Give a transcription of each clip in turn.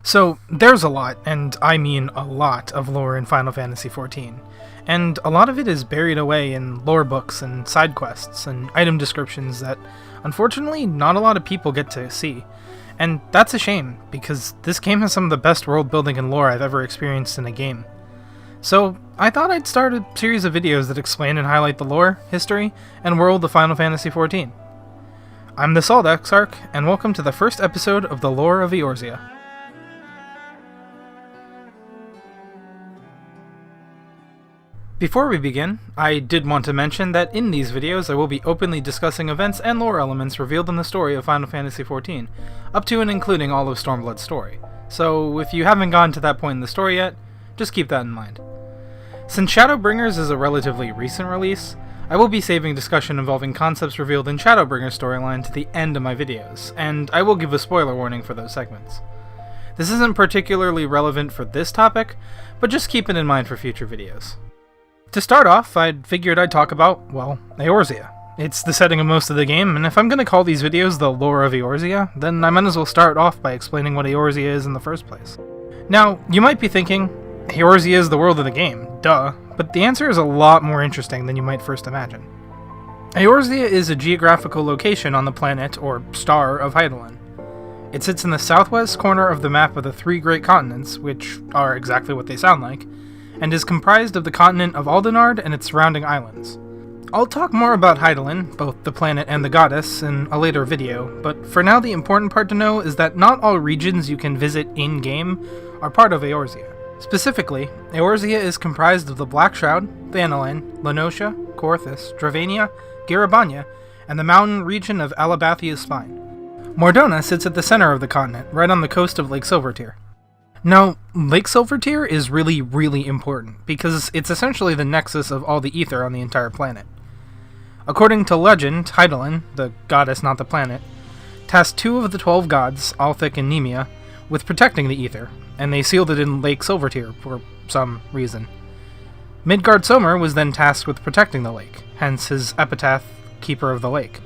So, there's a lot, and I mean a lot, of lore in Final Fantasy XIV, and a lot of it is buried away in lore books and side quests and item descriptions that, unfortunately, not a lot of people get to see. And that's a shame, because this game has some of the best world building and lore I've ever experienced in a game. So, I thought I'd start a series of videos that explain and highlight the lore, history, and world of Final Fantasy XIV. I'm the Salt Exarch, and welcome to the first episode of the Lore of Eorzea. Before we begin, I did want to mention that in these videos I will be openly discussing events and lore elements revealed in the story of Final Fantasy XIV, up to and including all of Stormblood's story. So if you haven't gotten to that point in the story yet, just keep that in mind. Since Shadowbringers is a relatively recent release, I will be saving discussion involving concepts revealed in Shadowbringers storyline to the end of my videos, and I will give a spoiler warning for those segments. This isn't particularly relevant for this topic, but just keep it in mind for future videos. To start off, I figured I'd talk about, well, Eorzea. It's the setting of most of the game, and if I'm going to call these videos the Lore of Eorzea, then I might as well start off by explaining what Eorzea is in the first place. Now, you might be thinking, Eorzea is the world of the game, duh, but the answer is a lot more interesting than you might first imagine. Eorzea is a geographical location on the planet, or star, of Hydaelyn. It sits in the southwest corner of the map of the three great continents, which are exactly what they sound like, and is comprised of the continent of Aldenard and its surrounding islands. I'll talk more about Hydaelyn, both the planet and the goddess, in a later video, but for now the important part to know is that not all regions you can visit in-game are part of Eorzea. Specifically, Eorzea is comprised of the Black Shroud, Thanalan, Lenosha, Korthus, Dravania, Garabanya, and the mountain region of Alabathia's Spine. Mordona sits at the center of the continent, right on the coast of Lake Silvertear. Now, Lake Silvertear is really important, because it's essentially the nexus of all the ether on the entire planet. According to legend, Hydaelyn, the goddess not the planet, tasked 2 of the 12 gods, Althik and Nemia, with protecting the ether, and they sealed it in Lake Silvertear for some reason. Midgard-Somer was then tasked with protecting the lake, hence his epitaph, Keeper of the Lake.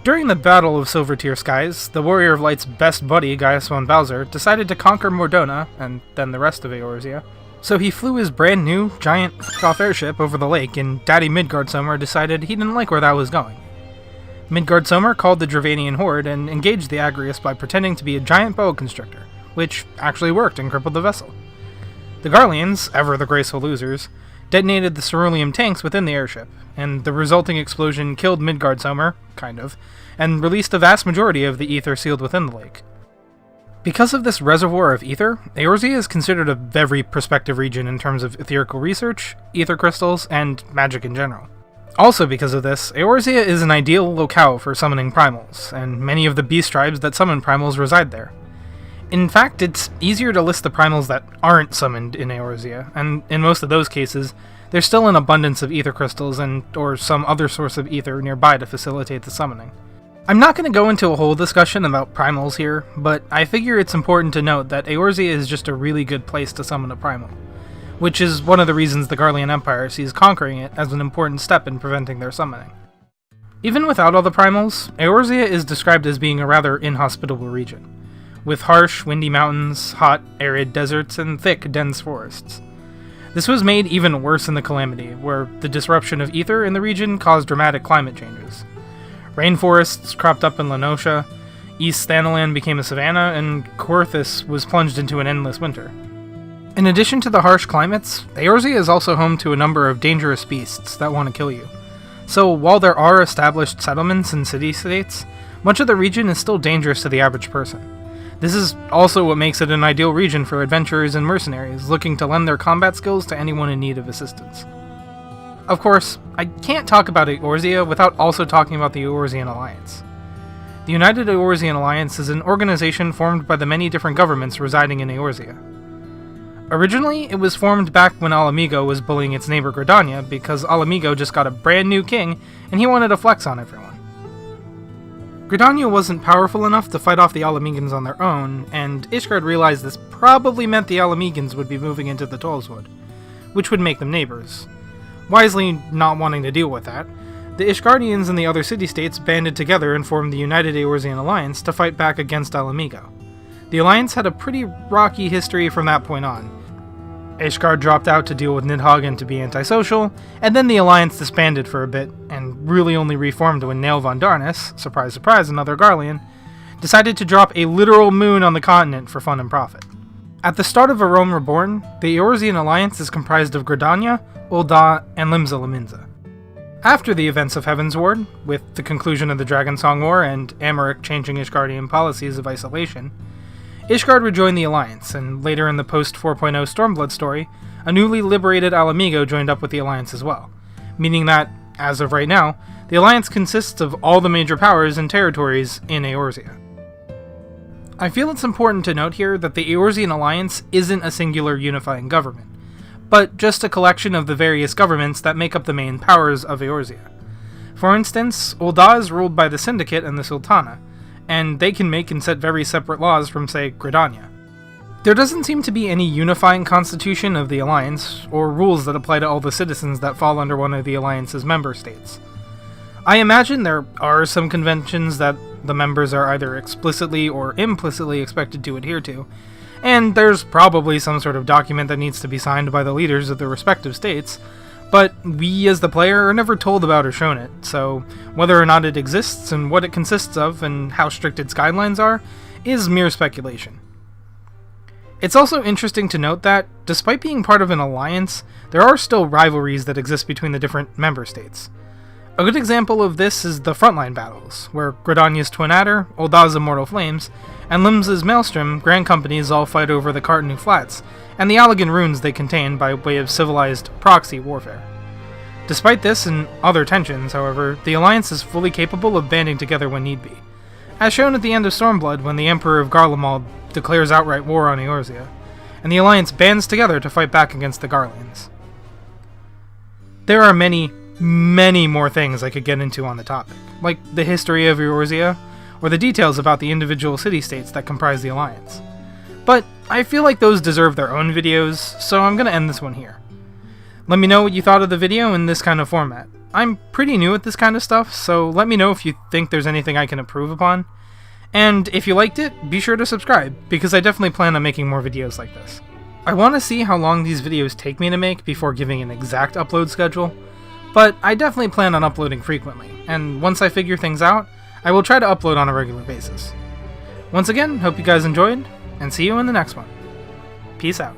During the Battle of Silvertear Skies, the Warrior of Light's best buddy, Gaius von Bowser, decided to conquer Mordona, and then the rest of Eorzea, so he flew his brand new, giant f***off airship over the lake, and Daddy Midgard-Somer decided he didn't like where that was going. Midgard-Somer called the Dravanian horde and engaged the Agrius by pretending to be a giant boa constrictor, which actually worked and crippled the vessel. The Garleans, ever the graceful losers, detonated the ceruleum tanks within the airship, and the resulting explosion killed Midgard-Somer, kind of, and released the vast majority of the ether sealed within the lake. Because of this reservoir of ether, Eorzea is considered a very prospective region in terms of etherical research, ether crystals, and magic in general. Also because of this, Eorzea is an ideal locale for summoning primals, and many of the beast tribes that summon primals reside there. In fact, it's easier to list the primals that aren't summoned in Eorzea, and in most of those cases, there's still an abundance of ether crystals or some other source of ether nearby to facilitate the summoning. I'm not going to go into a whole discussion about primals here, but I figure it's important to note that Eorzea is just a really good place to summon a primal, which is one of the reasons the Garlean Empire sees conquering it as an important step in preventing their summoning. Even without all the primals, Eorzea is described as being a rather inhospitable region, with harsh, windy mountains, hot, arid deserts, and thick, dense forests. This was made even worse in the Calamity, where the disruption of ether in the region caused dramatic climate changes. Rainforests cropped up in Lenosha, East Thanalan became a savanna, and Korthus was plunged into an endless winter. In addition to the harsh climates, Eorzea is also home to a number of dangerous beasts that want to kill you. So while there are established settlements and city-states, much of the region is still dangerous to the average person. This is also what makes it an ideal region for adventurers and mercenaries looking to lend their combat skills to anyone in need of assistance. Of course, I can't talk about Eorzea without also talking about the Eorzean Alliance. The United Eorzean Alliance is an organization formed by the many different governments residing in Eorzea. Originally, it was formed back when Alamigo was bullying its neighbor Gridania because Alamigo just got a brand new king and he wanted to flex on everyone. Gridania wasn't powerful enough to fight off the Alamegans on their own, and Ishgard realized this probably meant the Alamegans would be moving into the Tollswood, which would make them neighbors. Wisely not wanting to deal with that, the Ishgardians and the other city-states banded together and formed the United Eorzean Alliance to fight back against Alamigo. The Alliance had a pretty rocky history from that point on. Ishgard dropped out to deal with Nidhogg and to be antisocial, and then the Alliance disbanded for a bit, and really only reformed when Nael von Darnus, surprise surprise another Garlean, decided to drop a literal moon on the continent for fun and profit. At the start of A Realm Reborn, the Eorzean Alliance is comprised of Gridania, Ul'dah, and Limsa Lominsa. After the events of Heavensward, with the conclusion of the Dragonsong War and Amarok changing Ishgardian policies of isolation, Ishgard rejoined the Alliance, and later in the post-4.0 Stormblood story, a newly liberated Alamigo joined up with the Alliance as well, meaning that, as of right now, the Alliance consists of all the major powers and territories in Eorzea. I feel it's important to note here that the Eorzean Alliance isn't a singular unifying government, but just a collection of the various governments that make up the main powers of Eorzea. For instance, Ul'dah is ruled by the Syndicate and the Sultana, and they can make and set very separate laws from, say, Gridania. There doesn't seem to be any unifying constitution of the Alliance, or rules that apply to all the citizens that fall under one of the Alliance's member states. I imagine there are some conventions that the members are either explicitly or implicitly expected to adhere to, and there's probably some sort of document that needs to be signed by the leaders of the respective states, but we as the player are never told about or shown it, so whether or not it exists and what it consists of and how strict its guidelines are is mere speculation. It's also interesting to note that, despite being part of an alliance, there are still rivalries that exist between the different member states. A good example of this is the frontline battles, where Gridania's Twin Adder, Ul'dah's Immortal Flames, and Limsa's Maelstrom grand companies all fight over the Kartanu Flats, and the Allagan runes they contain by way of civilized proxy warfare. Despite this and other tensions, however, the Alliance is fully capable of banding together when need be, as shown at the end of Stormblood when the Emperor of Garlemald declares outright war on Eorzea, and the Alliance bands together to fight back against the Garleans. There are many more things I could get into on the topic, like the history of Eorzea, or the details about the individual city-states that comprise the Alliance. But I feel like those deserve their own videos, so I'm gonna end this one here. Let me know what you thought of the video in this kind of format. I'm pretty new at this kind of stuff, so let me know if you think there's anything I can improve upon. And if you liked it, be sure to subscribe, because I definitely plan on making more videos like this. I want to see how long these videos take me to make before giving an exact upload schedule, but I definitely plan on uploading frequently, and once I figure things out, I will try to upload on a regular basis. Once again, hope you guys enjoyed, and see you in the next one. Peace out.